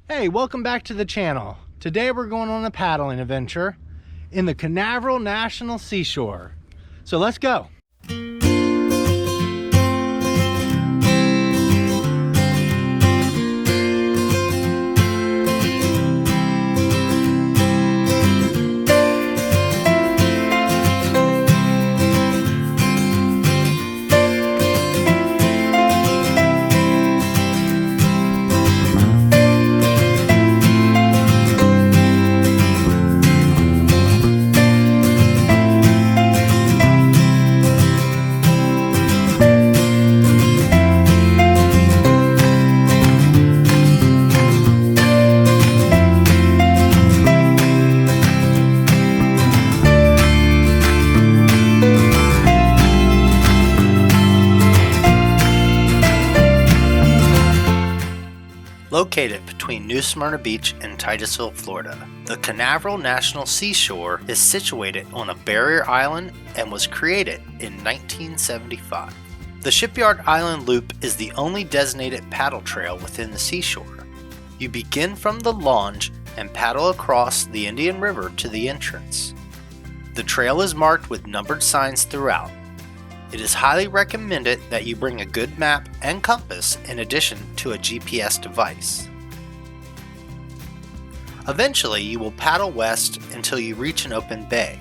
Hey, welcome back to the channel. Today we're going on a paddling adventure in the Canaveral National Seashore. So let's go. Located between New Smyrna Beach and Titusville, Florida, the Canaveral National Seashore is situated on a barrier island and was created in 1975. The Shipyard Island Loop is the only designated paddle trail within the seashore. You begin from the launch and paddle across the Indian River to the entrance. The trail is marked with numbered signs throughout. It is highly recommended that you bring a good map and compass in addition to a GPS device. Eventually, you will paddle west until you reach an open bay.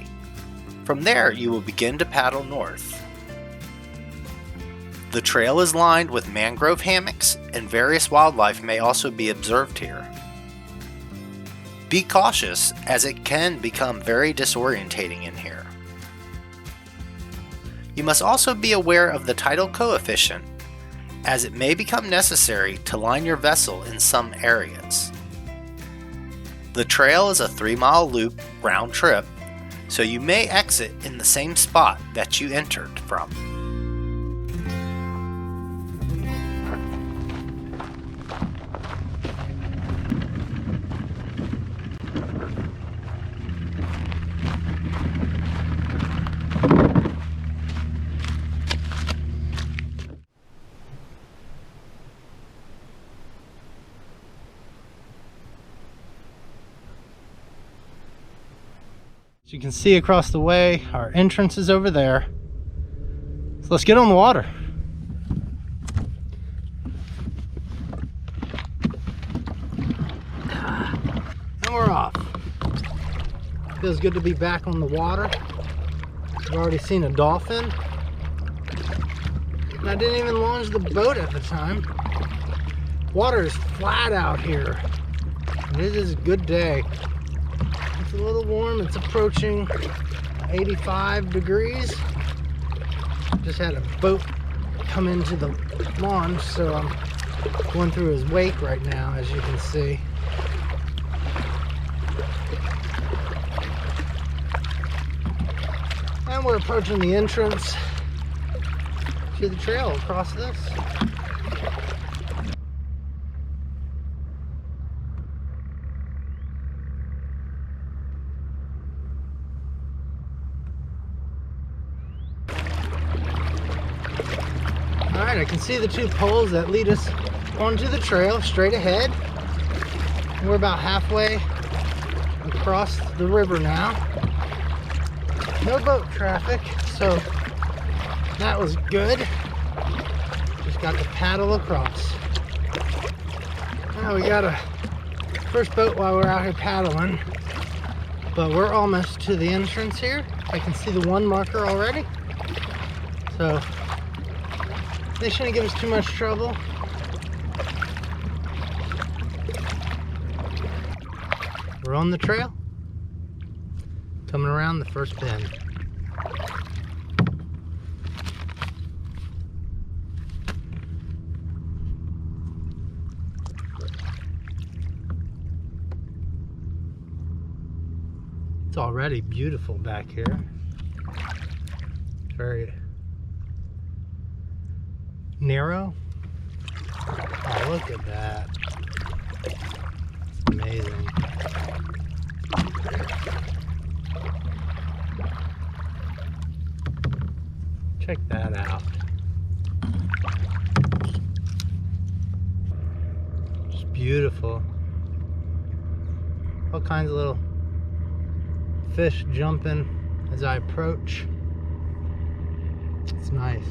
From there, you will begin to paddle north. The trail is lined with mangrove hammocks, and various wildlife may also be observed here. Be cautious, as it can become very disorientating in here. You must also be aware of the tidal coefficient, as it may become necessary to line your vessel in some areas. The trail is a 3-mile loop round trip, so you may exit in the same spot that you entered from. As you can see across the way, our entrance is over there. So let's get on the water. And we're off. Feels good to be back on the water. I've already seen a dolphin. And I didn't even launch the boat at the time. Water is flat out here. And it is a good day. It's a little warm. It's approaching 85 degrees. Just had a boat come into the launch, so I'm going through his wake right now, as you can see. And we're approaching the entrance to the trail across this. Alright, I can see the 2 poles that lead us onto the trail straight ahead. We're about halfway across the river now. No boat traffic, so that was good. Just got to paddle across. Now we got a first boat while we're out here paddling, but we're almost to the entrance here. I can see the 1 marker already. So they shouldn't give us too much trouble. We're on the trail, coming around the first bend. It's already beautiful back here. Very narrow. Oh, look at that. Amazing. Check that out. Just beautiful. All kinds of little fish jumping as I approach. It's nice.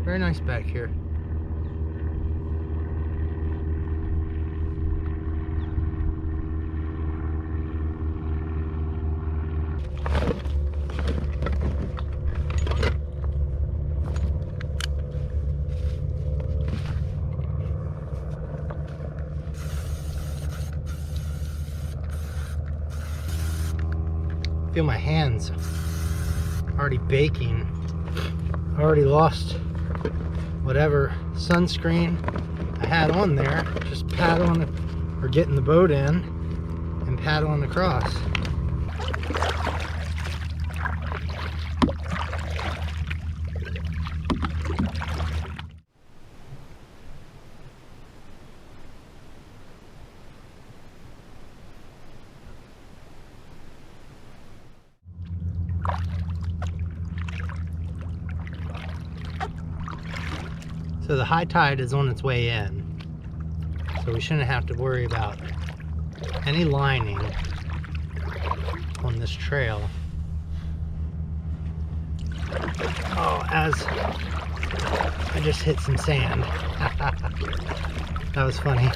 Very nice back here. Feel my hands already baking. I already lost whatever sunscreen I had on there. Just paddling or getting the boat in and paddling across. So the high tide is on its way in, so we shouldn't have to worry about any lining on this trail. Oh, as I just hit some sand. That was funny.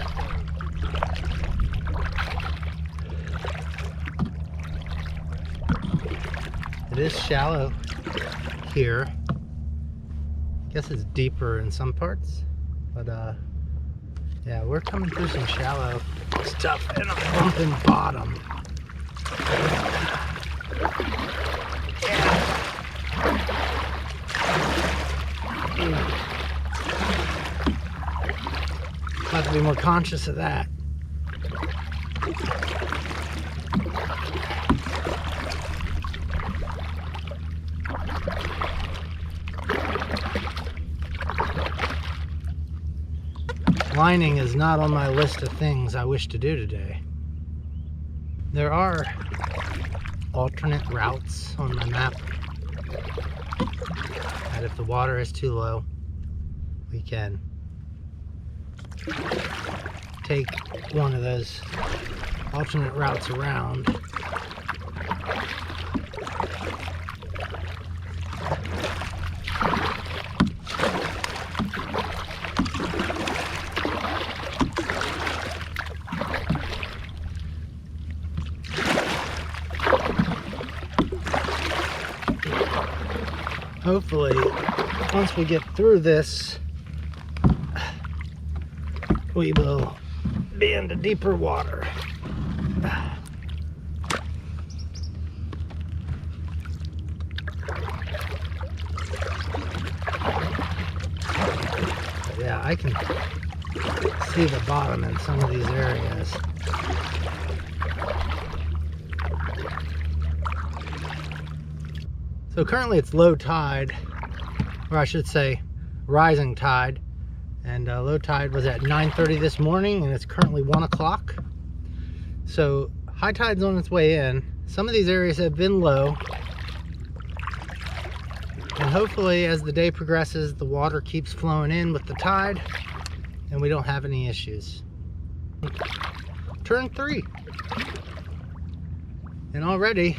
It is shallow here. Guess it's deeper in some parts, but yeah, we're coming through some shallow stuff and a bumping bottom. Have to be more conscious of that. Lining is not on my list of things I wish to do today. There are alternate routes on my map that if the water is too low, we can take one of those alternate routes around. Hopefully, once we get through this, we will be into deeper water. Yeah, I can see the bottom in some of these areas. So currently it's low tide, or I should say rising tide, and low tide was at 9:30 this morning, and it's currently 1 o'clock. So high tide's on its way in. Some of these areas have been low, and hopefully as the day progresses the water keeps flowing in with the tide and we don't have any issues. Turn 3, and already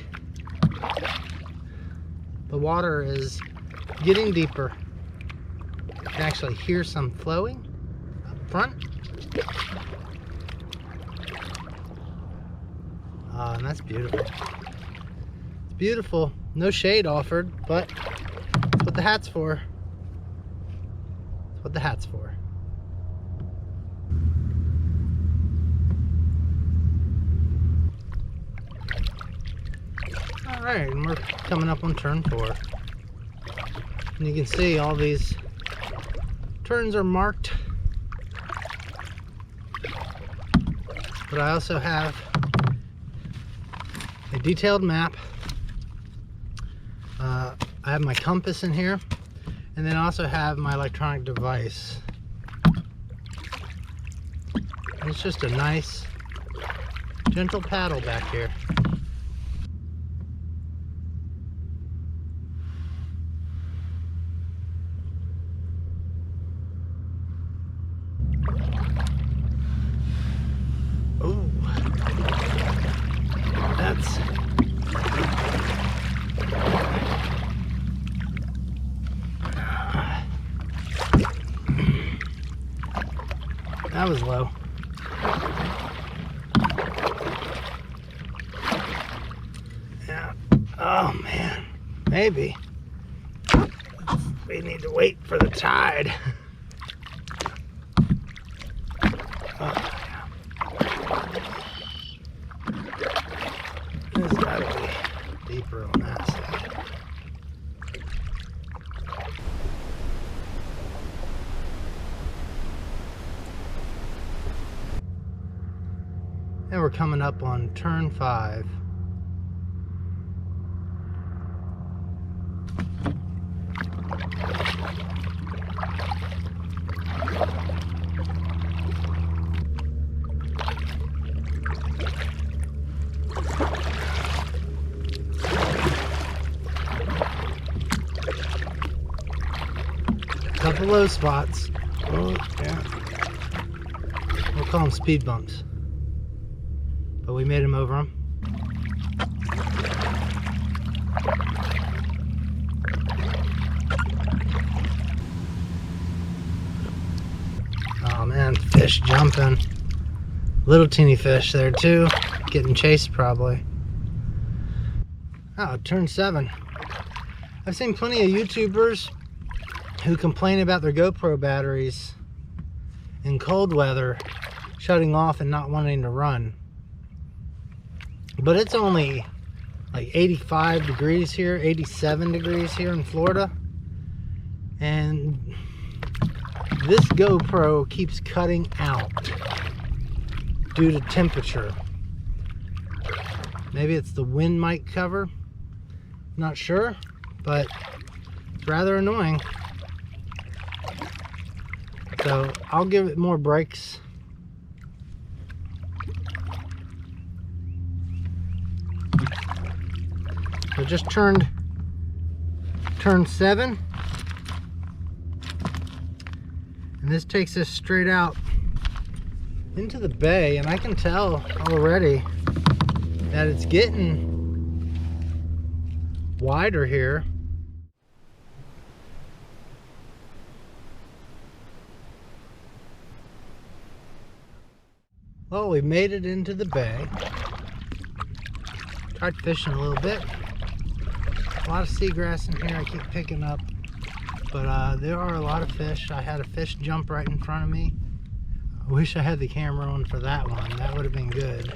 the water is getting deeper. You can actually hear some flowing up front. And that's beautiful. It's beautiful. No shade offered, but that's what the hat's for. That's what the hat's for. Alright, and we're coming up on turn 4. And you can see all these turns are marked. But I also have a detailed map. I have my compass in here, and then I also have my electronic device. And it's just a nice, gentle paddle back here. that was low. Yeah. Oh man, maybe we need to wait for the tide. Oh, yeah. This has got to be deeper on that side. And we're coming up on turn 5. Couple low spots. Oh, yeah. We'll call them speed bumps. But we made them over them. Oh man, fish jumping. Little teeny fish there too. Getting chased probably. Oh, turn 7. I've seen plenty of YouTubers who complain about their GoPro batteries in cold weather shutting off and not wanting to run. But it's only like 85 degrees here, 87 degrees here in Florida. And this GoPro keeps cutting out due to temperature. Maybe it's the wind mic cover. Not sure, but it's rather annoying. So I'll give it more breaks. So just turned turn 7. And this takes us straight out into the bay, and I can tell already that it's getting wider here. Well, we made it into the bay. Tried fishing a little bit. A lot of seagrass in here I keep picking up. But there are a lot of fish. I had a fish jump right in front of me. I wish I had the camera on for that one. That would have been good.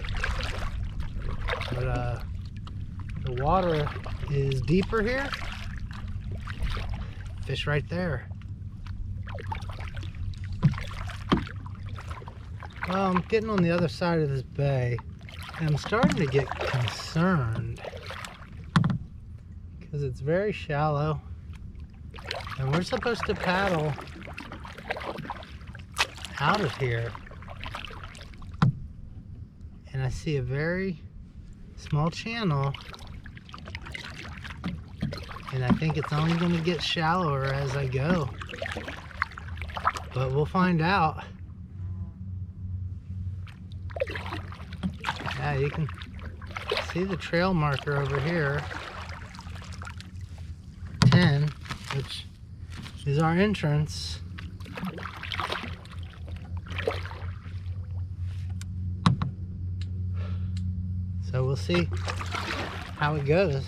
But the water is deeper here. Fish right there. Well, I'm getting on the other side of this bay, and I'm starting to get concerned because it's very shallow, and we're supposed to paddle out of here. And I see a very small channel, and I think it's only going to get shallower as I go, but we'll find out. Yeah, you can see the trail marker over here, 10, which is our entrance. So we'll see how it goes.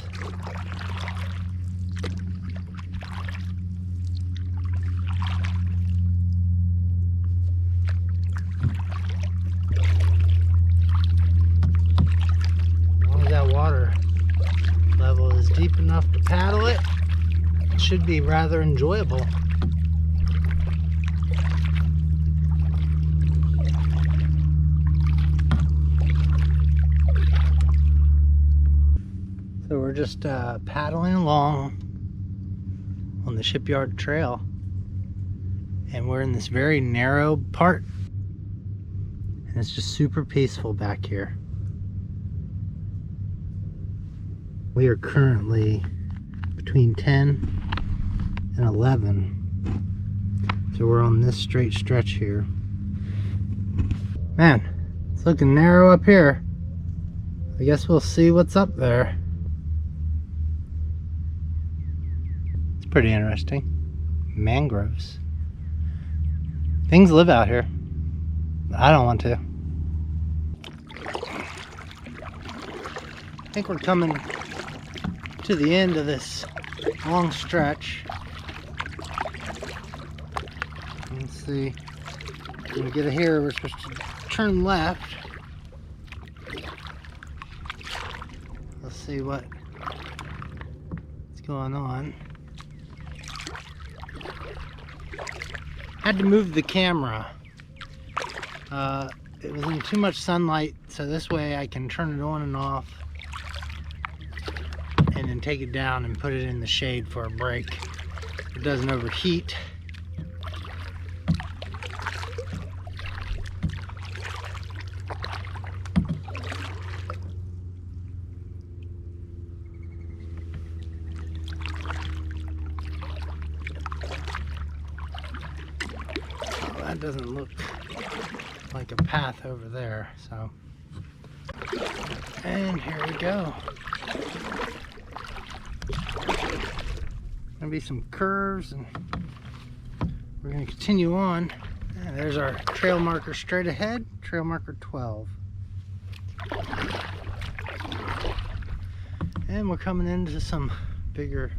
Water level is deep enough to paddle it. It should be rather enjoyable. So we're just paddling along on the Shipyard Trail, and we're in this very narrow part, and it's just super peaceful back here. We are currently between 10 and 11. So we're on this straight stretch here. Man, it's looking narrow up here. I guess we'll see what's up there. It's pretty interesting. Mangroves. Things live out here. I don't want to. I think we're coming to the end of this long stretch. Let's see. When we get here, we're supposed to turn left. Let's see what's going on. Had to move the camera. It was in too much sunlight, so this way I can turn it on and off and then take it down and put it in the shade for a break. It doesn't overheat. Oh, that doesn't look like a path over there, so. And here we go. Gonna be some curves, and we're gonna continue on. And there's our trail marker straight ahead, trail marker 12. And we're coming into some bigger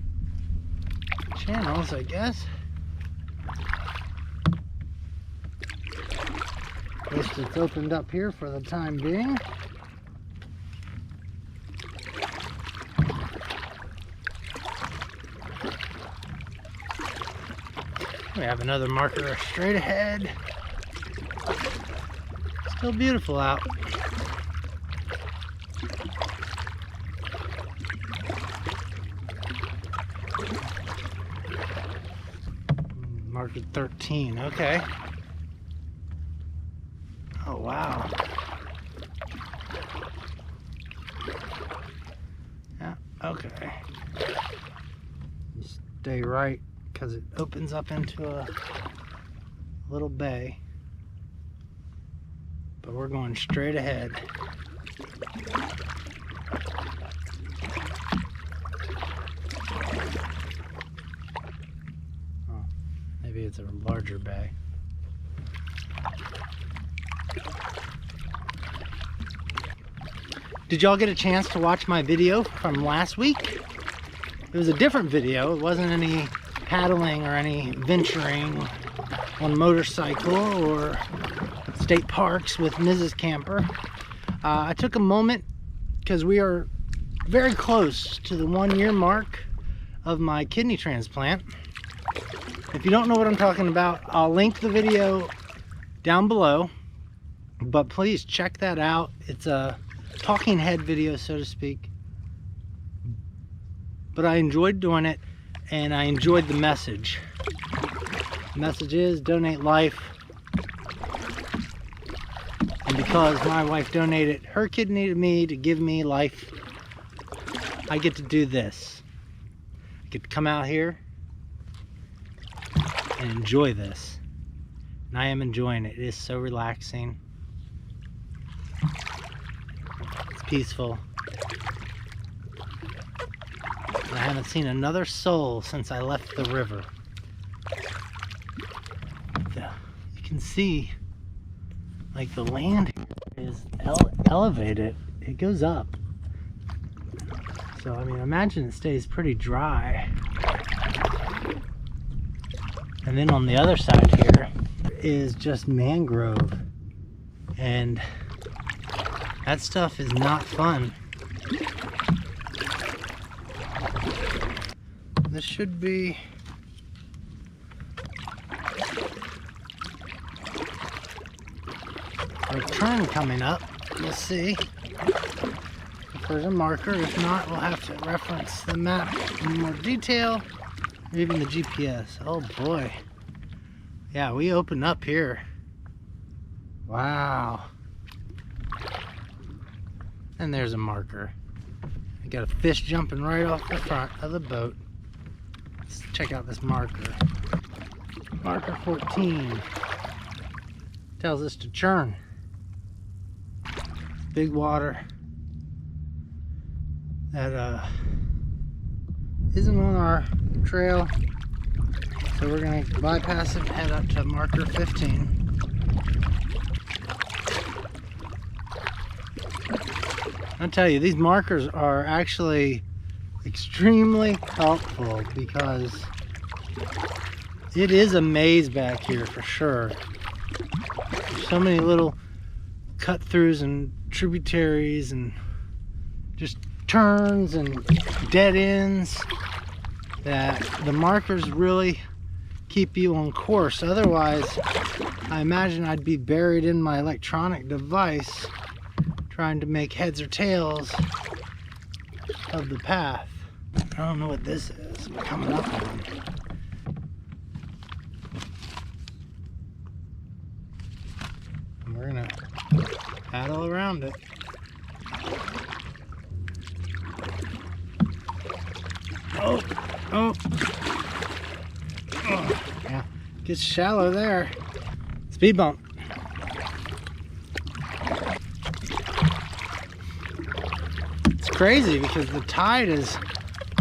channels, I guess. At least it's opened up here for the time being. We have another marker straight ahead. Still beautiful out. Marker 13, okay. Oh, wow. Yeah, okay. You stay right, because it opens up into a little bay. But we're going straight ahead. Oh, maybe it's a larger bay. Did y'all get a chance to watch my video from last week? It was a different video. It wasn't any paddling or any venturing on motorcycle or state parks with Mrs. Camper. I took a moment because we are very close to the 1-year mark of my kidney transplant. If you don't know what I'm talking about, I'll link the video down below, but please check that out. It's a talking head video, so to speak, but I enjoyed doing it, and I enjoyed the message. The message is donate life, and because my wife donated her kidney to me to give me life, I get to do this. I get to come out here and enjoy this, and I am enjoying it. It is so relaxing. Peaceful. I haven't seen another soul since I left the river. You can see like the land is elevated. It goes up. So I mean, imagine it stays pretty dry. And then on the other side here is just mangrove, and that stuff is not fun. This should be a turn coming up. We'll see if there's a marker. If not, we'll have to reference the map in more detail, or even the GPS. Oh boy. Yeah, we open up here. Wow. And there's a marker. I got a fish jumping right off the front of the boat. Let's check out this marker. Marker 14 tells us to churn. Big water that isn't on our trail, so we're gonna bypass it and head up to marker 15. I'll tell you, these markers are actually extremely helpful because it is a maze back here for sure. There's so many little cut throughs and tributaries and just turns and dead ends that the markers really keep you on course. Otherwise, I imagine I'd be buried in my electronic device trying to make heads or tails of the path. I don't know what this is. We're coming up on. And we're gonna paddle around it. Oh, oh, oh, yeah, gets shallow there. Speed bump. It's crazy because the tide is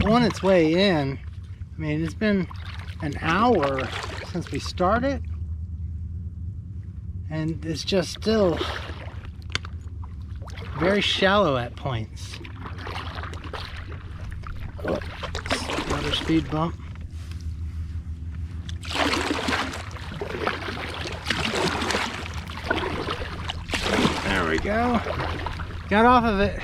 on its way in. I mean, it's been an hour since we started, and it's just still very shallow at points. Oh, another speed bump. There we go. Got off of it.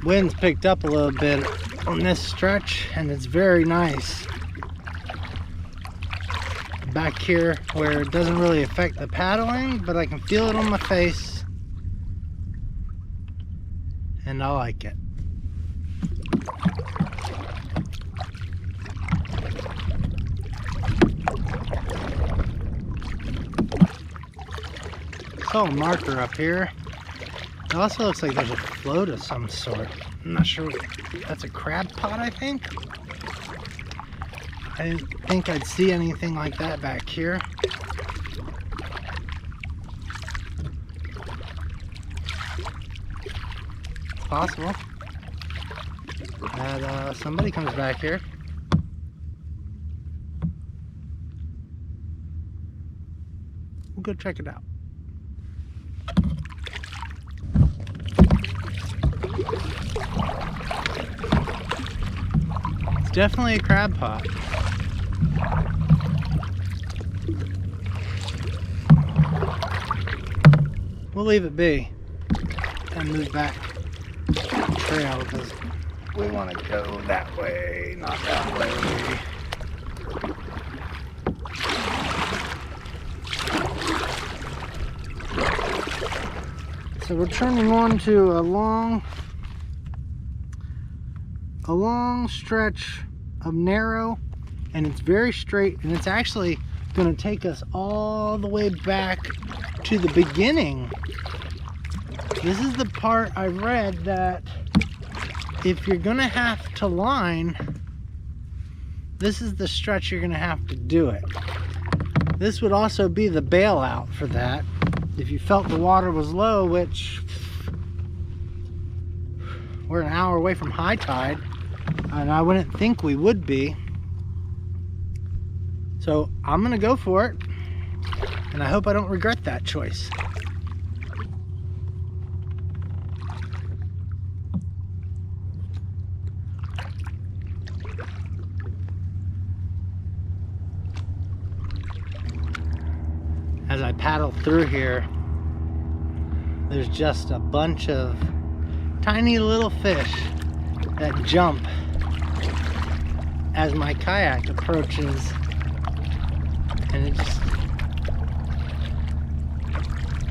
Wind's picked up a little bit on this stretch, and it's very nice. Back here where it doesn't really affect the paddling, but I can feel it on my face, and I like it. Saw a marker up here. It also looks like there's a float of some sort. I'm not sure. That's a crab pot, I think. I didn't think I'd see anything like that back here. It's possible that somebody comes back here. We'll go check it out. It's definitely a crab pot. We'll leave it be and move back the trail because we want to go that way, not that way. So we're turning on to a long stretch of narrow, and it's very straight, and it's actually going to take us all the way back to the beginning. This is the part I read that if you're going to have to line, this is the stretch you're going to have to do it. This would also be the bailout for that. If you felt the water was low, which we're an hour away from high tide, and I wouldn't think we would be. So I'm gonna go for it, and I hope I don't regret that choice. As I paddle through here, there's just a bunch of tiny little fish that jump as my kayak approaches, and it just,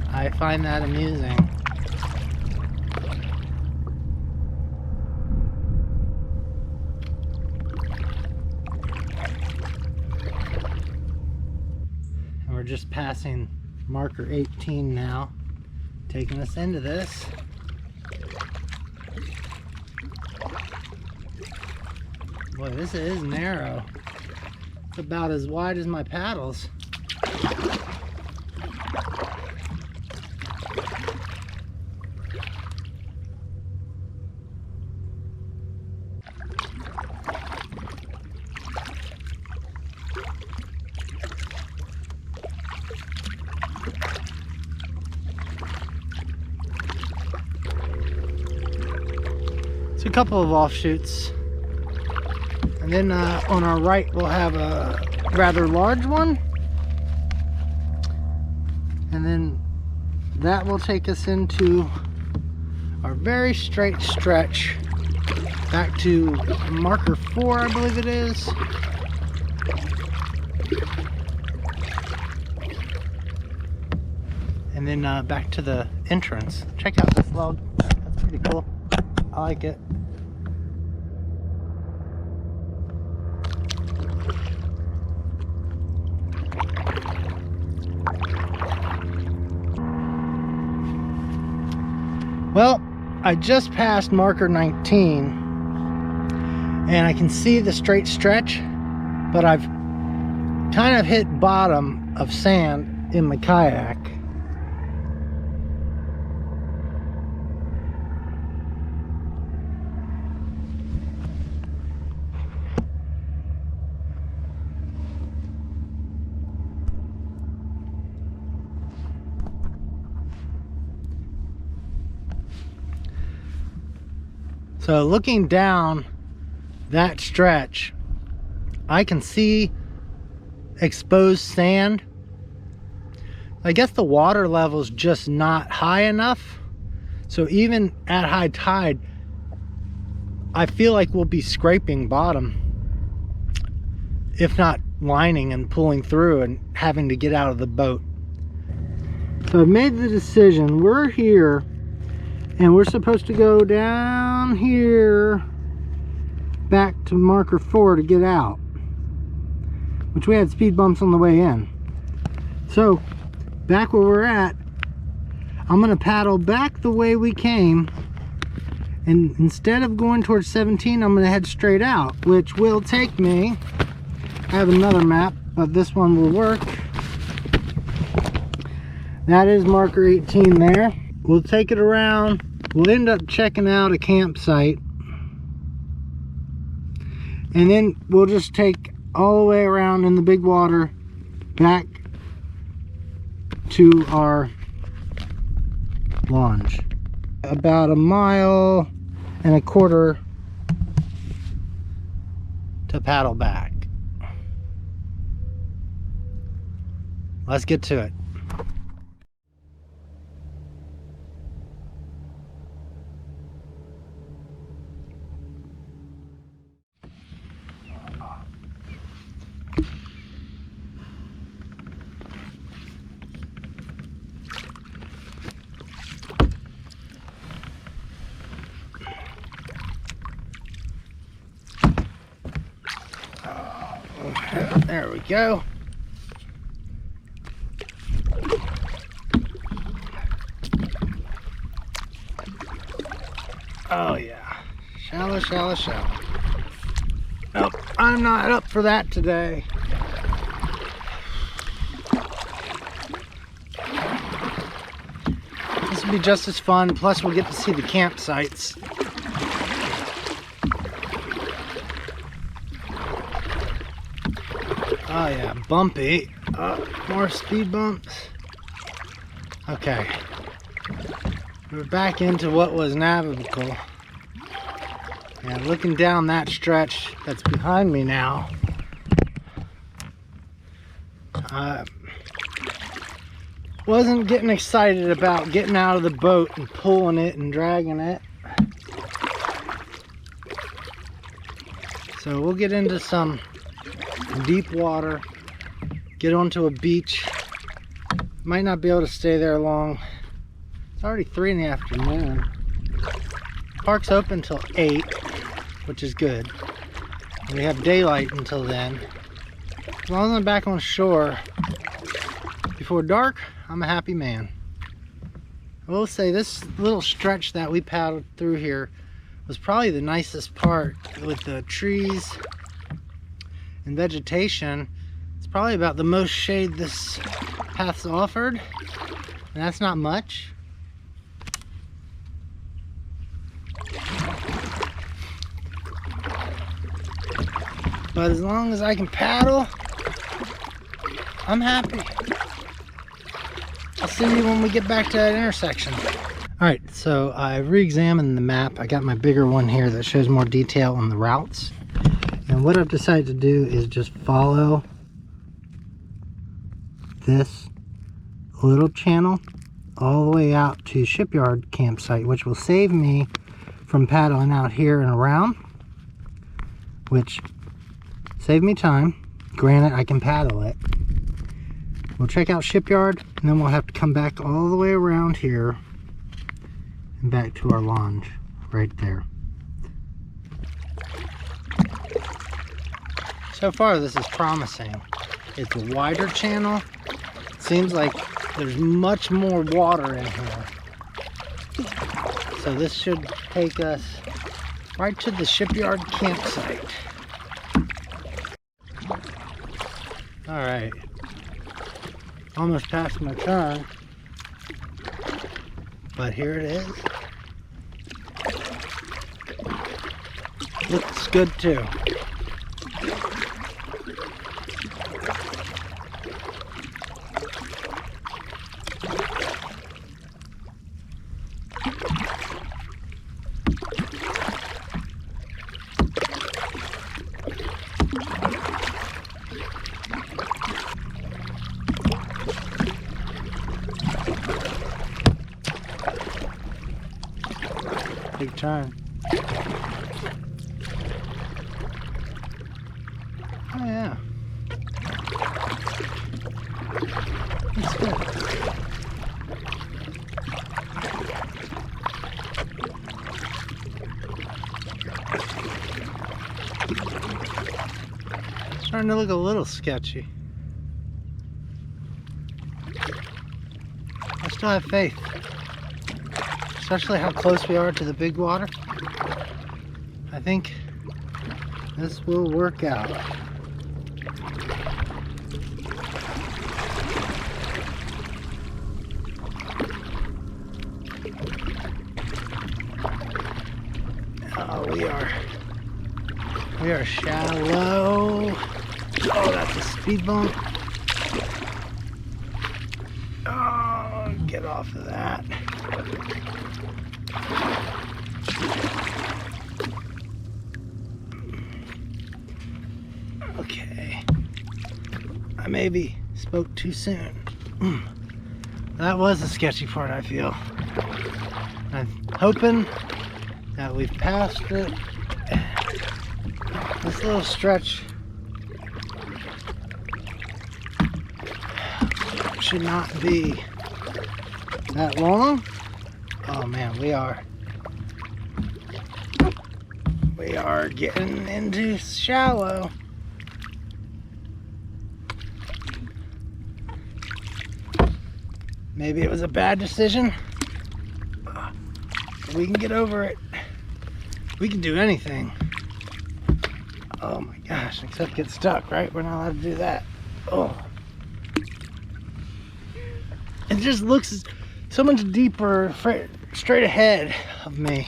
I find that amusing. And we're just passing marker 18 now, taking us into this. Boy, this is narrow. It's about as wide as my paddles. It's a couple of offshoots. And then on our right, we'll have a rather large one. And then that will take us into our very straight stretch back to marker 4, I believe it is. And then back to the entrance. Check out this log. That's pretty cool. I like it. Well, I just passed marker 19 and I can see the straight stretch, but I've kind of hit bottom of sand in my kayak. So looking down that stretch, I can see exposed sand. I guess the water level is just not high enough. So even at high tide, I feel like we'll be scraping bottom, if not lining and pulling through and having to get out of the boat. So I've made the decision. We're here and we're supposed to go down here back to marker 4 to get out, which we had speed bumps on the way in. So back where we're at, I'm going to paddle back the way we came, and instead of going towards 17, I'm going to head straight out, which will take me, I have another map, but this one will work. That is marker 18 there. We'll take it around. We'll end up checking out a campsite. And then we'll just take all the way around in the big water back to our launch. About 1.25 miles to paddle back. Let's get to it. There we go. Oh yeah, shallow, shallow, shallow. Nope, I'm not up for that today. This will be just as fun, plus we'll get to see the campsites. Oh yeah, bumpy. More speed bumps. Okay. We're back into what was navigable. And looking down that stretch that's behind me now. Wasn't getting excited about getting out of the boat and pulling it and dragging it. So we'll get into some deep water, get onto a beach. Might not be able to stay there long. It's already 3 in the afternoon. Park's open till 8, which is good. And we have daylight until then. As long as I'm back on shore before dark, I'm a happy man. I will say this little stretch that we paddled through here was probably the nicest part, with the trees and vegetation. It's probably about the most shade this path's offered, and that's not much. But as long as I can paddle, I'm happy. I'll see you when we get back to that intersection. Alright, so I re-examined the map. I got my bigger one here that shows more detail on the routes. And what I've decided to do is just follow this little channel all the way out to Shipyard campsite, which will save me from paddling out here and around, which save me time. Granted, I can paddle it. We'll check out Shipyard, and then we'll have to come back all the way around here and back to our launch right there. So far this is promising. It's a wider channel. Seems like there's much more water in here. So this should take us right to the Shipyard campsite. Alright. Almost past my turn. But here it is. Looks good too. Big turn. Oh yeah. That's good. Starting to look a little sketchy. I still have faith. Especially how close we are to the big water. I think this will work out. Oh, we are shallow. Oh, that's a speed bump. Oh, get off of that. Okay, I maybe spoke too soon. That was the sketchy part, I feel. I'm hoping that we've passed it. This little stretch should not be that long. Oh man, we are getting into shallow. Maybe it was a bad decision. We can get over it. We can do anything. Oh my gosh, except get stuck, right? We're not allowed to do that. Oh. It just looks so much deeper straight ahead of me.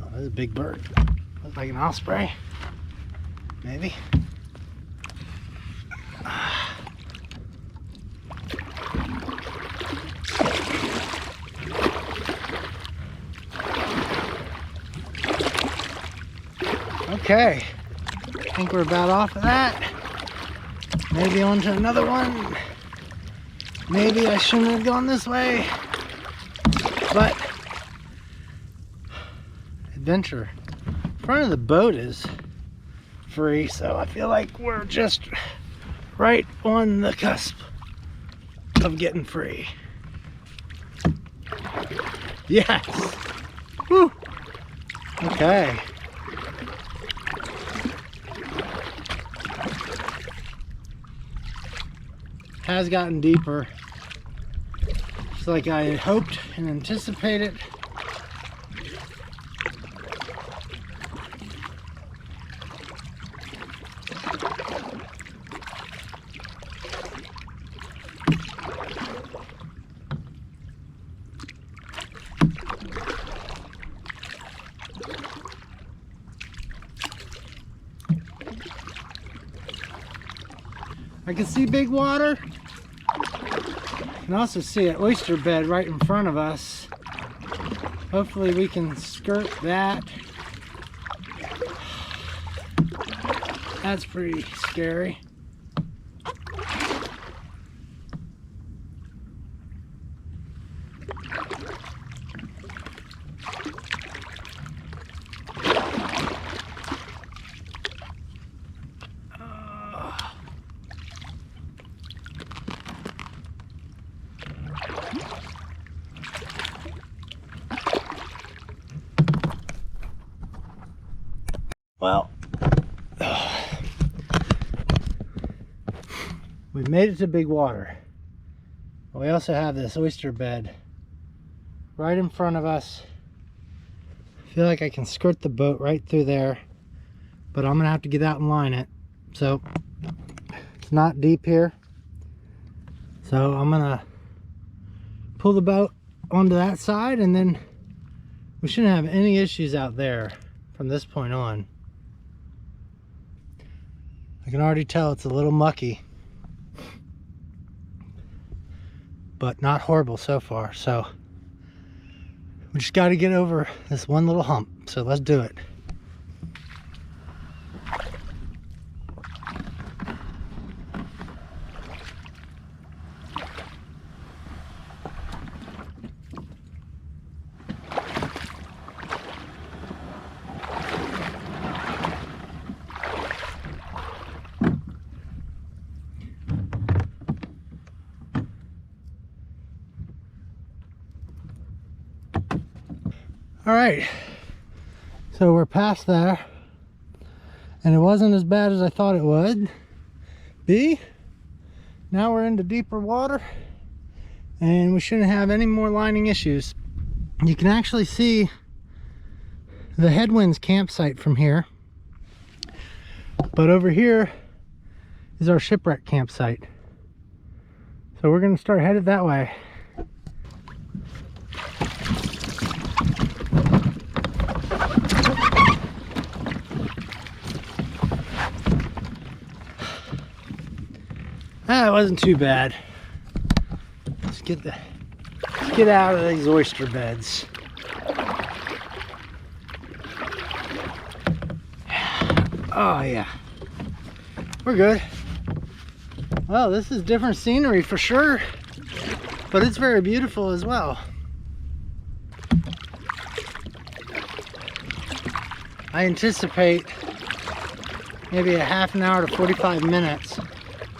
Oh, there's a big bird. Looks like an osprey. Maybe. Okay, I think we're about off of that. Maybe on to another one. Maybe I shouldn't have gone this way, but adventure. Front of the boat is free, so I feel like we're just right on the cusp of getting free. Yes! Woo! Okay. Has gotten deeper, just like I had hoped and anticipated. I can see big water. I can also see an oyster bed right in front of us. Hopefully we can skirt that. That's pretty scary. Well, we've made it to big water. We also have this oyster bed right in front of us. I feel like I can skirt the boat right through there, but I'm gonna have to get out and line it. So it's not deep here. So I'm gonna pull the boat onto that side, and then we shouldn't have any issues out there from this point on. I can already tell it's a little mucky, but not horrible so far. So we just got to get over this one little hump. So let's do it. All right, so we're past there, and it wasn't as bad as I thought it would be. Now we're into deeper water, and we shouldn't have any more lining issues. You can actually see the Headwinds campsite from here, but over here is our shipwreck campsite. So we're going to start headed that way. That wasn't too bad. Let's get out of these oyster beds. Oh yeah, we're good. Well, this is different scenery for sure, but it's very beautiful as well. I anticipate maybe a half an hour to 45 minutes.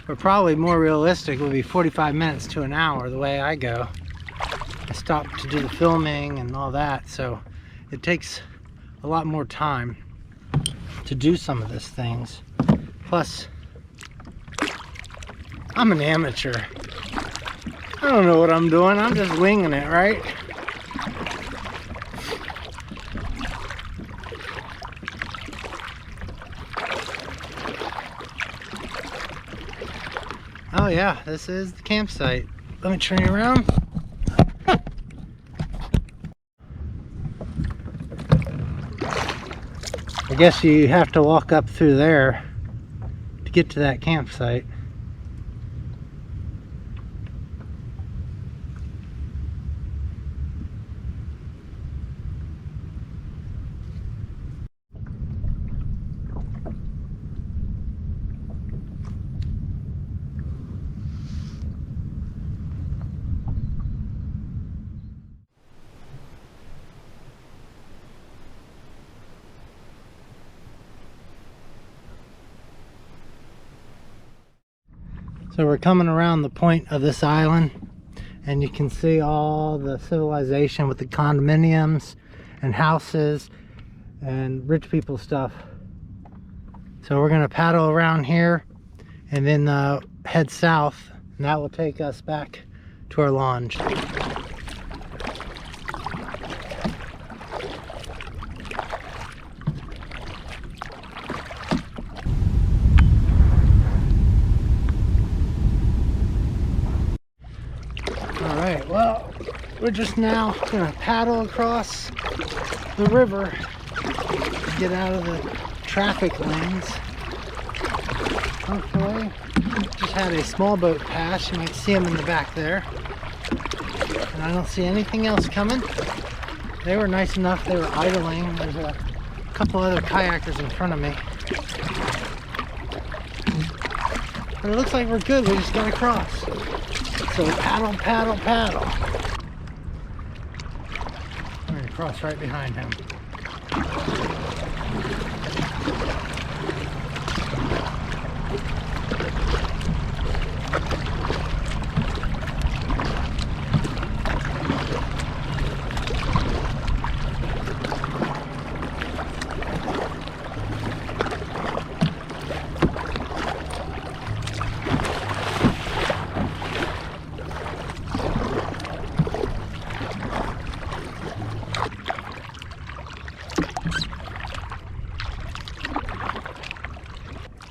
But probably more realistic would be 45 minutes to an hour the way I go. I stop to do the filming and all that, so it takes a lot more time to do some of these things. Plus, I'm an amateur. I don't know what I'm doing, I'm just winging it, right? Oh yeah, this is the campsite. Let me turn you around. I guess you have to walk up through there to get to that campsite. So we're coming around the point of this island, and you can see all the civilization with the condominiums and houses and rich people stuff. So we're going to paddle around here and then head south, and that will take us back to our launch. Alright, well, we're just now going to paddle across the river to get out of the traffic lanes. Hopefully, just had a small boat pass. You might see them in the back there. And I don't see anything else coming. They were nice enough, they were idling. There's a couple other kayakers in front of me. But it looks like we're good, we just gotta cross. So paddle, paddle, paddle. I'm gonna cross right behind him.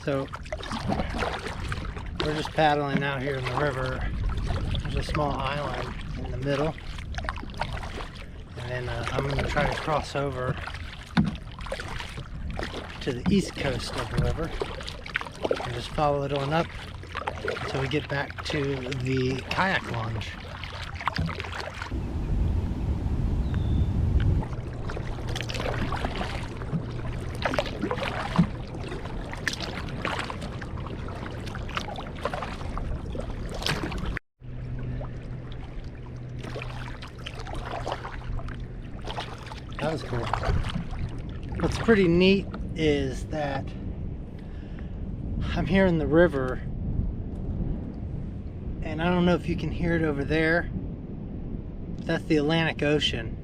So we're just paddling out here in the river. There's a small island in the middle, and then I'm going to try to cross over to the east coast of the river and just follow it on up until we get back to the kayak launch. That was cool. What's pretty neat is that I'm here in the river, and I don't know if you can hear it over there. That's the Atlantic Ocean.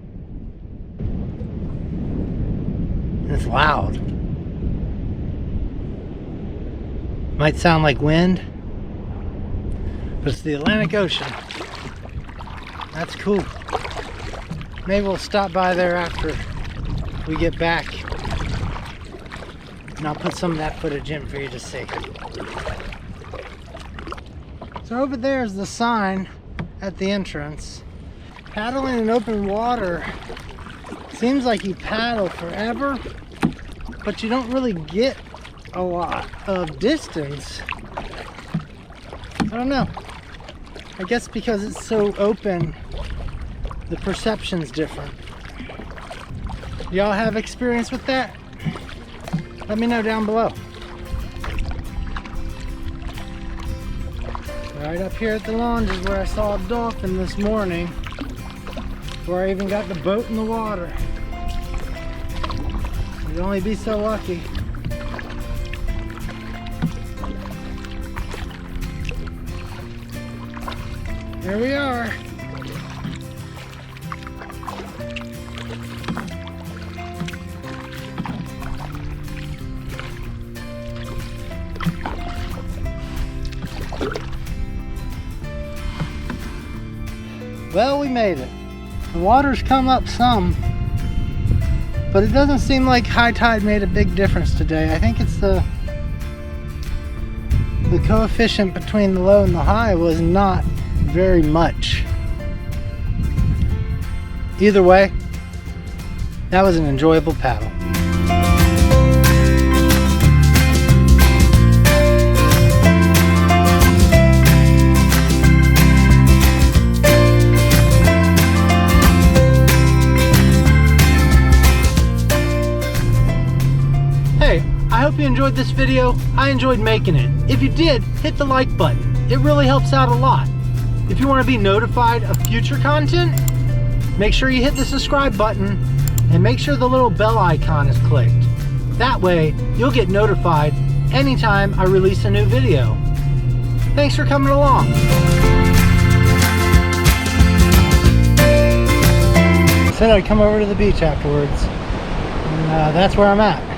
And it's loud. Might sound like wind, but it's the Atlantic Ocean. That's cool. Maybe we'll stop by there after we get back, and I'll put some of that footage in for you to see. So over there is the sign at the entrance. Paddling in open water seems like you paddle forever, but you don't really get a lot of distance. I don't know. I guess because it's so open, the perception's different. Y'all have experience with that? Let me know down below. Right up here at the launch is where I saw a dolphin this morning, where I even got the boat in the water. You'd only be so lucky. Here we are. Well, we made it. The water's come up some, but it doesn't seem like high tide made a big difference today. I think it's the coefficient between the low and the high was not very much. Either way, that was an enjoyable paddle. I hope you enjoyed this video. I enjoyed making it. If you did, hit the like button. It really helps out a lot. If you want to be notified of future content, make sure you hit the subscribe button and make sure the little bell icon is clicked. That way, you'll get notified anytime I release a new video. Thanks for coming along. I said I'd come over to the beach afterwards, and that's where I'm at.